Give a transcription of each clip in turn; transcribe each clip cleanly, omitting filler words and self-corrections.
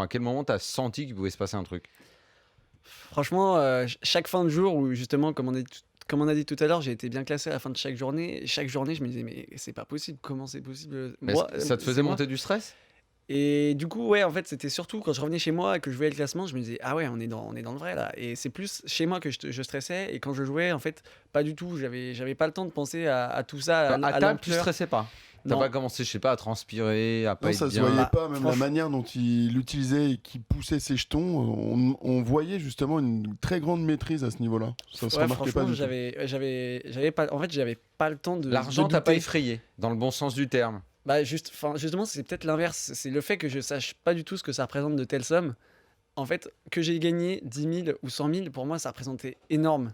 À quel moment t'as senti qu'il pouvait se passer un truc? Franchement, chaque fin de jour où justement, comme on a dit tout à l'heure, j'ai été bien classé à la fin de chaque journée. Chaque journée, je me disais: «Mais c'est pas possible, comment c'est possible?» Mais Moi, ça te c'est faisait moi. monter du stress? Et du coup, ouais, en fait, c'était surtout quand je revenais chez moi et que je voyais le classement, je me disais: «Ah ouais, on est dans le vrai là», et c'est plus chez moi que je stressais, et quand je jouais, en fait, pas du tout. J'avais pas le temps de penser à tout ça, À à table, tu l'ampleur. stressais pas? T'as Non. pas commencé, je sais pas, à transpirer, à pas Non, être ça se bien? voyait Bah, pas, même la franch manière dont il utilisait et qu'il poussait ses jetons, on voyait justement une très grande maîtrise à ce niveau-là. Ça se Ouais, remarquait pas franchement, du tout. j'avais pas, en fait, j'avais pas le temps de L'argent t'a pas douter. effrayé, dans le bon sens du terme? Bah, justement, c'est peut-être l'inverse. C'est le fait que je sache pas du tout ce que ça représente de telles sommes. En fait, que j'ai gagné 10 000 ou 100 000, pour moi, ça représentait énorme.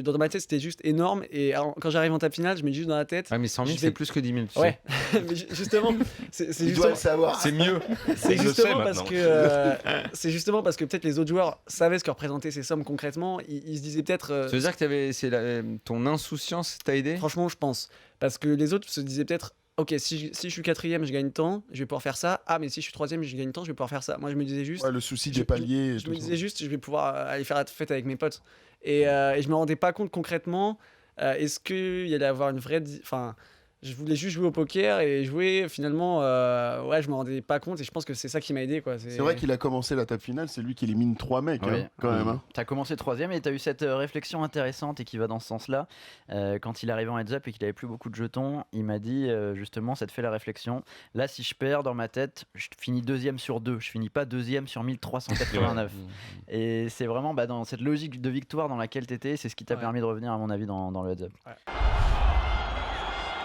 Dans ma tête, c'était juste énorme. Et alors, quand j'arrive en table finale, je me dis juste dans la tête. Ouais, mais 100 000, je c'est vais- plus que 10 000, tu sais. Ouais, mais justement, c'est Il doit justement, le savoir. C'est mieux. c'est Je le sais justement parce maintenant. que c'est justement parce que peut-être les autres joueurs savaient ce que représentaient ces sommes concrètement. Ils se disaient peut-être. Ça veut dire que ton insouciance t'a aidé? Franchement, je pense. Parce que les autres se disaient peut-être: ok, si je suis quatrième, je gagne tant, je vais pouvoir faire ça. Ah, mais si je suis troisième, je gagne tant, je vais pouvoir faire ça. Moi, je me disais juste. Ouais, le souci je- des paliers. et Je tout me ça. disais juste, je vais pouvoir aller faire la fête avec mes potes. Et je me rendais pas compte concrètement, est-ce qu'il y allait avoir une vraie. Enfin, je voulais juste jouer au poker et jouer. Finalement, ouais, je me rendais pas compte, et je pense que c'est ça qui m'a aidé, quoi. C'est vrai qu'il a commencé la table finale, c'est lui qui élimine 3 mecs, Oui. hein, quand même. Hein. T'as commencé troisième et t'as eu cette réflexion intéressante et qui va dans ce sens-là. Quand il arrivait en heads-up et qu'il avait plus beaucoup de jetons, il m'a dit justement, ça te fait la réflexion. Là, si je perds dans ma tête, je finis deuxième sur 2. Je finis pas deuxième sur 1389. Et c'est vraiment dans cette logique de victoire dans laquelle t'étais, c'est ce qui t'a Ouais. permis de revenir, à mon avis, dans le heads-up. Ouais.